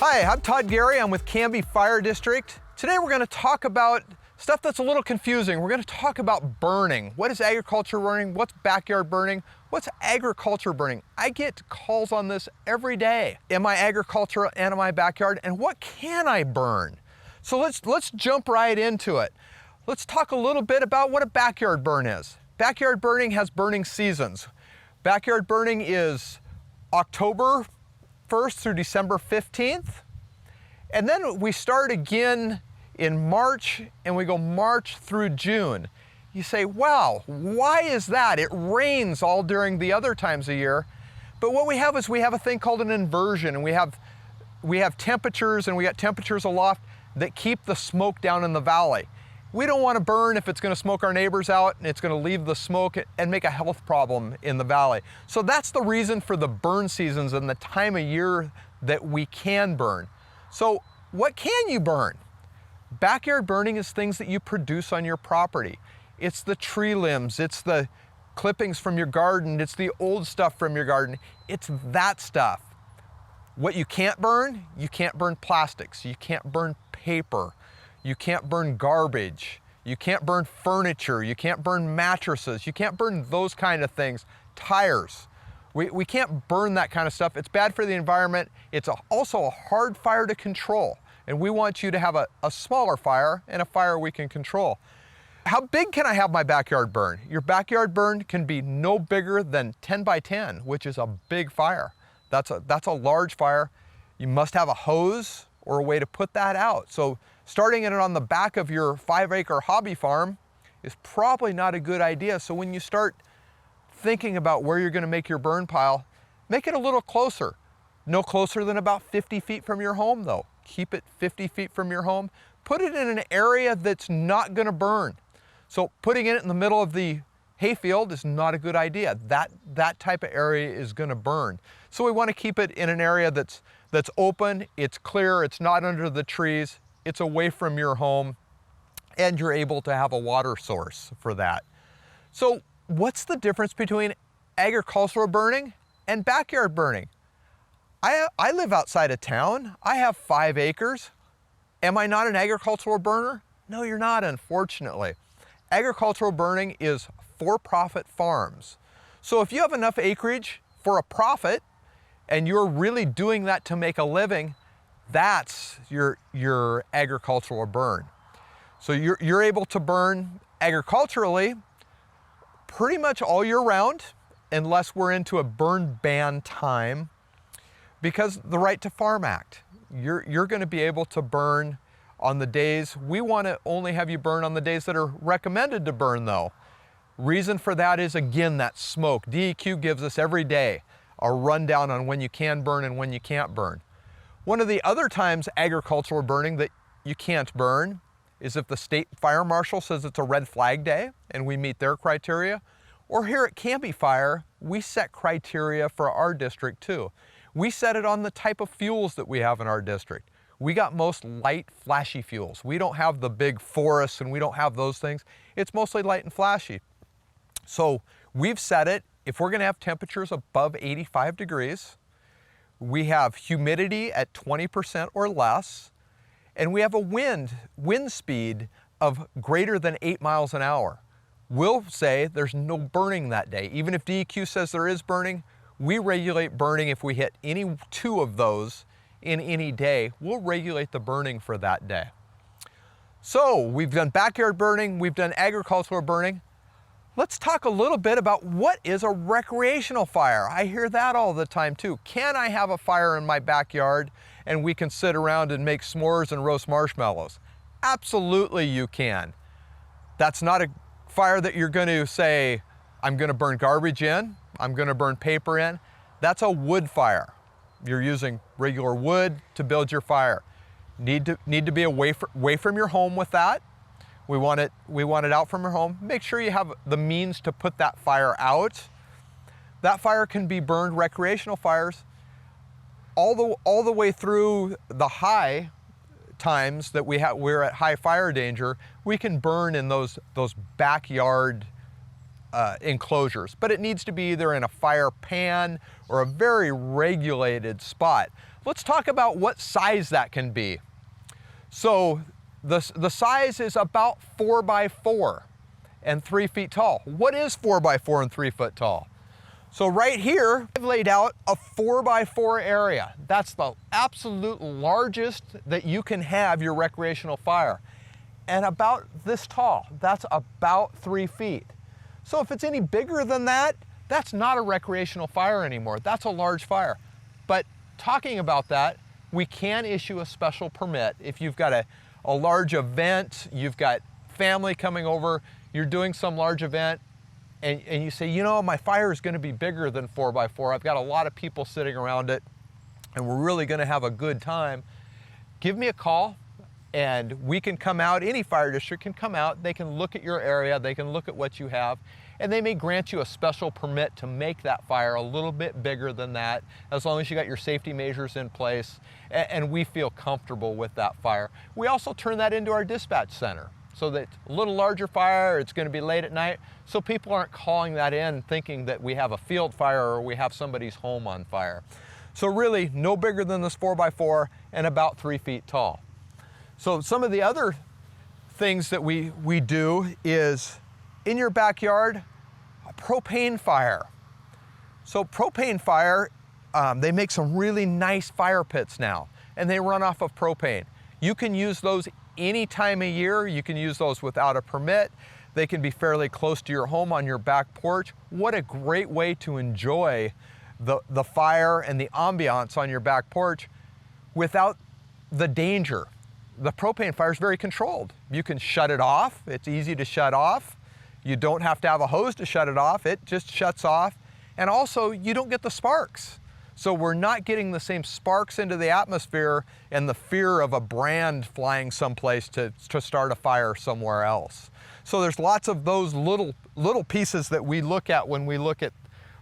Hi, I'm Todd Gary. I'm with Canby Fire District. Today we're going to talk about stuff that's a little confusing. We're going to talk about burning. What is agriculture burning? What's backyard burning? What's agriculture burning? I get calls on this every day. Am I agricultural and am I backyard? And what can I burn? So let's jump right into it. Let's talk a little bit about what a backyard burn is. Backyard burning has burning seasons. Backyard burning is October 1st through December 15th. And then we start again in March and we go March through June. You say, wow, why is that? It rains all during the other times of year. But what we have is we have a thing called an inversion, and we have temperatures, and we got temperatures aloft that keep the smoke down in the valley. We don't want to burn if it's going to smoke our neighbors out and it's going to leave the smoke and make a health problem in the valley. So that's the reason for the burn seasons and the time of year that we can burn. So what can you burn? Backyard burning is things that you produce on your property. It's the tree limbs, it's the clippings from your garden, it's the old stuff from your garden. It's that stuff. What you can't burn plastics, you can't burn paper, you can't burn garbage, you can't burn furniture, you can't burn mattresses, you can't burn those kind of things, tires. We can't burn that kind of stuff. It's bad for the environment. It's also a hard fire to control. And we want you to have a smaller fire and a fire we can control. How big can I have my backyard burn? Your backyard burn can be no bigger than 10 by 10, which is a big fire. That's a large fire. You must have a hose or a way to put that out. So starting it on the back of your 5-acre hobby farm is probably not a good idea. So when you start thinking about where you're going to make your burn pile, make it a little closer. No closer than about 50 feet from your home though. Keep it 50 feet from your home. Put it in an area that's not going to burn. So putting it in the middle of the hayfield is not a good idea. That type of area is going to burn. So we want to keep it in an area that's open, it's clear, it's not under the trees, it's away from your home, and you're able to have a water source for that. So what's the difference between agricultural burning and backyard burning? I live outside of town. I have 5 acres. Am I not an agricultural burner? No, you're not, unfortunately. Agricultural burning is for-profit farms. So if you have enough acreage for a profit and you're really doing that to make a living, that's your agricultural burn. So you're able to burn agriculturally pretty much all year round, unless we're into a burn ban time, because the Right to Farm Act. You're going to be able to burn on the days. We want to only have you burn on the days that are recommended to burn though. Reason for that is, again, that smoke. DEQ gives us every day a rundown on when you can burn and when you can't burn. One of the other times agricultural burning that you can't burn is if the state fire marshal says it's a red flag day and we meet their criteria. Or here at Canby Fire, we set criteria for our district too. We set it on the type of fuels that we have in our district. We got most light, flashy fuels. We don't have the big forests and we don't have those things. It's mostly light and flashy. So we've set it, if we're gonna have temperatures above 85 degrees, we have humidity at 20% or less, and we have a wind speed of greater than 8 miles an hour. We'll say there's no burning that day. Even if DEQ says there is burning, we regulate burning. If we hit any 2 of those in any day, we'll regulate the burning for that day. So we've done backyard burning, we've done agricultural burning. Let's talk a little bit about what is a recreational fire. I hear that all the time too. Can I have a fire in my backyard and we can sit around and make s'mores and roast marshmallows? Absolutely you can. That's not a fire that you're going to say, I'm going to burn garbage in, I'm going to burn paper in. That's a wood fire. You're using regular wood to build your fire. Need to be away from your home with that. We want it out from your home. Make sure you have the means to put that fire out. That fire can be burned, recreational fires, all the way through the high times that we're at high fire danger. We can burn in those backyard enclosures, but it needs to be either in a fire pan or a very regulated spot. Let's talk about what size that can be. So the size is about 4 by 4 and 3 feet tall. What is 4 by 4 and 3 foot tall? So right here, I've laid out a 4 by 4 area. That's the absolute largest that you can have your recreational fire. And about this tall, that's about 3 feet. So if it's any bigger than that, that's not a recreational fire anymore. That's a large fire. But talking about that, we can issue a special permit. If you've got a large event, you've got family coming over, you're doing some large event, and you say, you know, my fire is going to be bigger than 4 by 4. I've got a lot of people sitting around it, and we're really going to have a good time. Give me a call, and we can come out. Any fire district can come out. They can look at your area. They can look at what you have, and they may grant you a special permit to make that fire a little bit bigger than that, as long as you got your safety measures in place, and we feel comfortable with that fire. We also turn that into our dispatch center, so that a little larger fire, it's going to be late at night, so people aren't calling that in thinking that we have a field fire or we have somebody's home on fire. So really, no bigger than this 4 by 4 and about 3 feet tall. So some of the other things that we do is, in your backyard, a propane fire. So propane fire, they make some really nice fire pits now, and they run off of propane. You can use those any time of year. You can use those without a permit. They can be fairly close to your home on your back porch. What a great way to enjoy the fire and the ambiance on your back porch without the danger. The propane fire is very controlled. You can shut it off. It's easy to shut off. You don't have to have a hose to shut it off. It just shuts off. And also, you don't get the sparks. So we're not getting the same sparks into the atmosphere and the fear of a brand flying someplace to start a fire somewhere else. So there's lots of those little pieces that we look at when we look at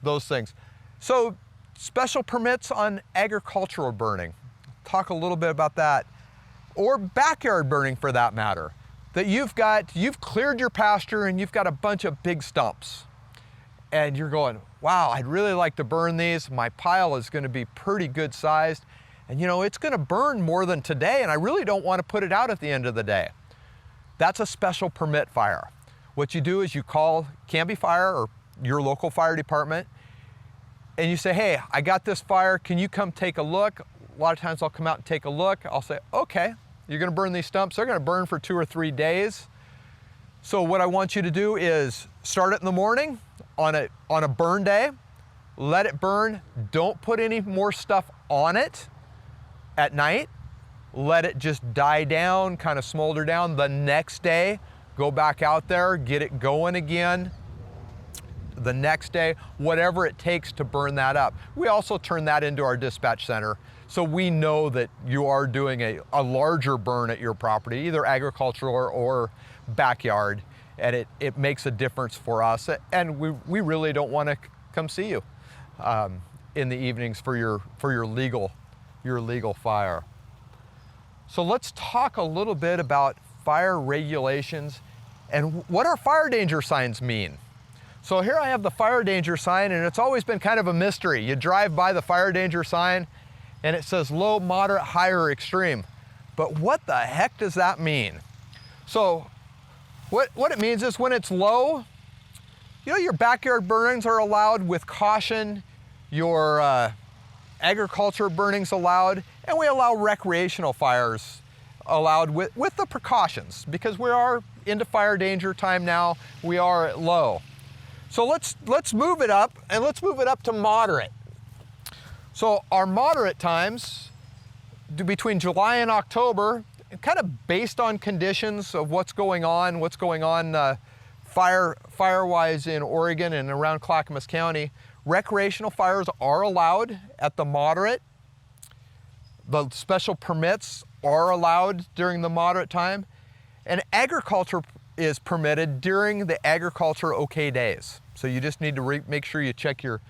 those things. So special permits on agricultural burning. Talk a little bit about that. Or backyard burning, for that matter. That you've cleared your pasture and you've got a bunch of big stumps. And you're going, wow, I'd really like to burn these. My pile is going to be pretty good sized. And you know, it's going to burn more than today, and I really don't want to put it out at the end of the day. That's a special permit fire. What you do is you call Canby Fire or your local fire department, and you say, hey, I got this fire. Can you come take a look? A lot of times I'll come out and take a look. I'll say, okay, you're going to burn these stumps. They're going to burn for 2 or 3 days. So what I want you to do is start it in the morning on a burn day, let it burn. Don't put any more stuff on it at night. Let it just die down, kind of smolder down. The next day, go back out there, get it going again. The next day, whatever it takes to burn that up. We also turn that into our dispatch center, so we know that you are doing a larger burn at your property, either agricultural or backyard, and it makes a difference for us. And we really don't want to come see you in the evenings for your legal fire. So let's talk a little bit about fire regulations and what our fire danger signs mean. So here I have the fire danger sign, and it's always been kind of a mystery. You drive by the fire danger sign and it says low, moderate, high, or extreme. But what the heck does that mean? So what it means is when it's low, you know, your backyard burnings are allowed with caution, your agriculture burnings allowed, and we allow recreational fires allowed with the precautions, because we are into fire danger time now. We are at low. So let's move it up, and let's move it up to moderate. So our moderate times between July and October, kind of based on conditions of what's going on fire-wise in Oregon and around Clackamas County. Recreational fires are allowed at the moderate. The special permits are allowed during the moderate time, and agriculture is permitted during the agriculture okay days. So you just need to make sure you check your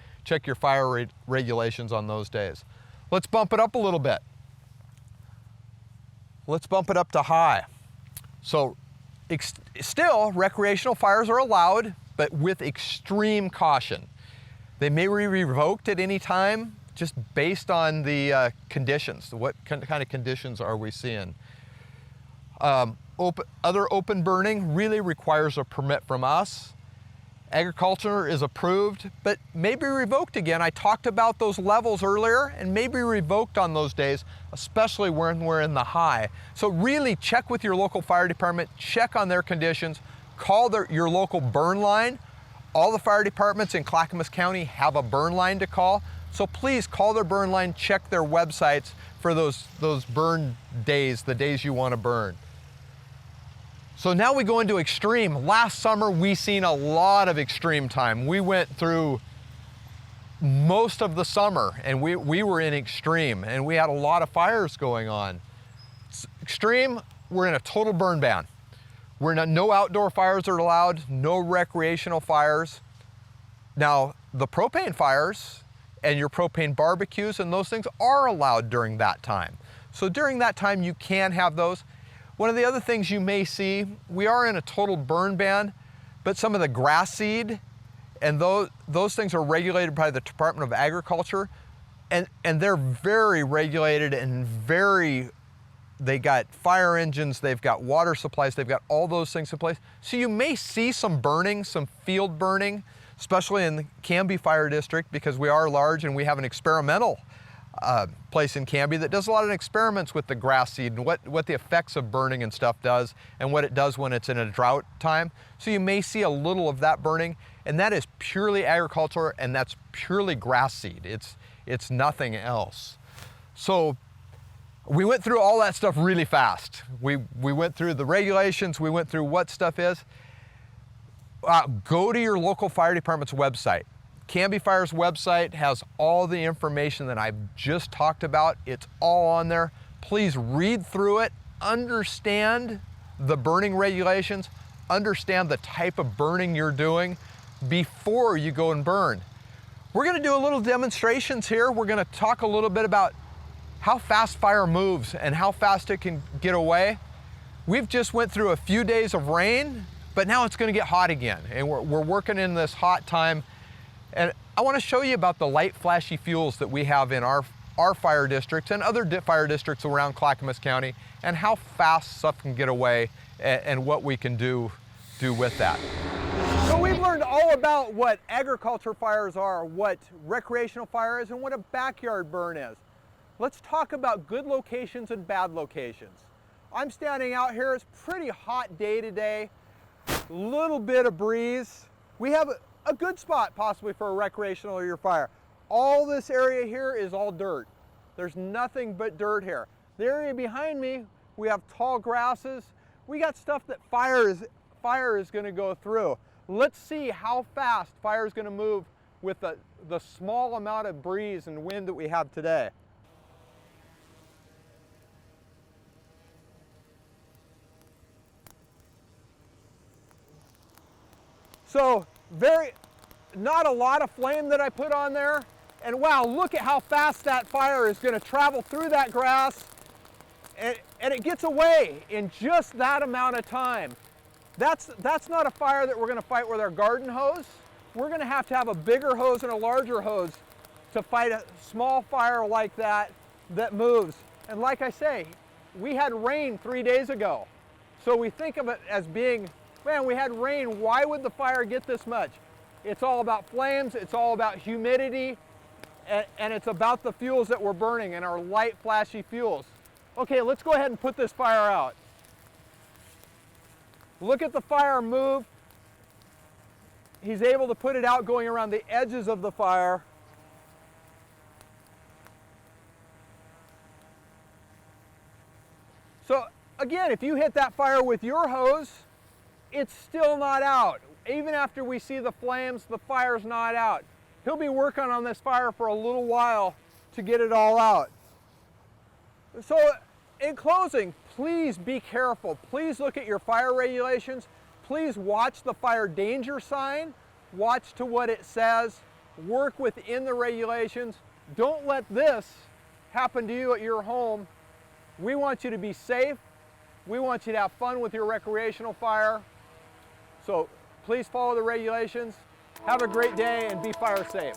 fire regulations on those days. Let's bump it up a little bit. Let's bump it up to high. So still, recreational fires are allowed but with extreme caution. They may be revoked at any time, just based on the conditions. What kind of conditions are we seeing? Other open burning really requires a permit from us. Agriculture is approved, but may be revoked again. I talked about those levels earlier, and may be revoked on those days, especially when we're in the high. So really check with your local fire department, check on their conditions, call your local burn line. All the fire departments in Clackamas County have a burn line to call. So please call their burn line, check their websites for those burn days, the days you want to burn. So now we go into extreme. Last summer, we seen a lot of extreme time. We went through most of the summer and we were in extreme, and we had a lot of fires going on. Extreme, we're in a total burn ban. No outdoor fires are allowed, no recreational fires. Now, the propane fires and your propane barbecues and those things are allowed during that time. So during that time, you can have those. One of the other things you may see, we are in a total burn ban, but some of the grass seed and those things are regulated by the Department of Agriculture, and they're very regulated and they got fire engines, they've got water supplies, they've got all those things in place. So you may see some burning, some field burning, especially in the Canby Fire District, because we are large and we have an experimental place in Canby that does a lot of experiments with the grass seed and what the effects of burning and stuff does, and what it does when it's in a drought time. So you may see a little of that burning, and that is purely agriculture, and that's purely grass seed. It's nothing else. So we went through all that stuff really fast. We went through the regulations, we went through what stuff is. Go to your local fire department's website. Canby Fire's website has all the information that I've just talked about. It's all on there. Please read through it, understand the burning regulations, understand the type of burning you're doing before you go and burn. We're gonna do a little demonstrations here. We're gonna talk a little bit about how fast fire moves and how fast it can get away. We've just went through a few days of rain, but now it's gonna get hot again, and we're working in this hot time. And I want to show you about the light flashy fuels that we have in our fire districts and other fire districts around Clackamas County, and how fast stuff can get away and what we can do with that. So we've learned all about what agriculture fires are, what recreational fire is, and what a backyard burn is. Let's talk about good locations and bad locations. I'm standing out here. It's a pretty hot day today, little bit of breeze. We have a good spot possibly for a recreational or your fire. All this area here is all dirt. There's nothing but dirt here. The area behind me, we have tall grasses. We got stuff that fire is gonna go through. Let's see how fast fire is gonna move with the small amount of breeze and wind that we have today. So not a lot of flame that I put on there. And wow, look at how fast that fire is gonna travel through that grass, and it gets away in just that amount of time. That's not a fire that we're gonna fight with our garden hose. We're gonna have to have a bigger hose and a larger hose to fight a small fire like that moves. And like I say, we had rain 3 days ago. So we think of it as being, man, we had rain, why would the fire get this much? It's all about flames, it's all about humidity, and it's about the fuels that we're burning and our light, flashy fuels. Okay, let's go ahead and put this fire out. Look at the fire move. He's able to put it out going around the edges of the fire. So again, if you hit that fire with your hose, it's still not out. Even after we see the flames, the fire's not out. He'll be working on this fire for a little while to get it all out. So in closing, please be careful. Please look at your fire regulations. Please watch the fire danger sign. Watch to what it says. Work within the regulations. Don't let this happen to you at your home. We want you to be safe. We want you to have fun with your recreational fire. So Please follow the regulations. Have a great day and be fire safe.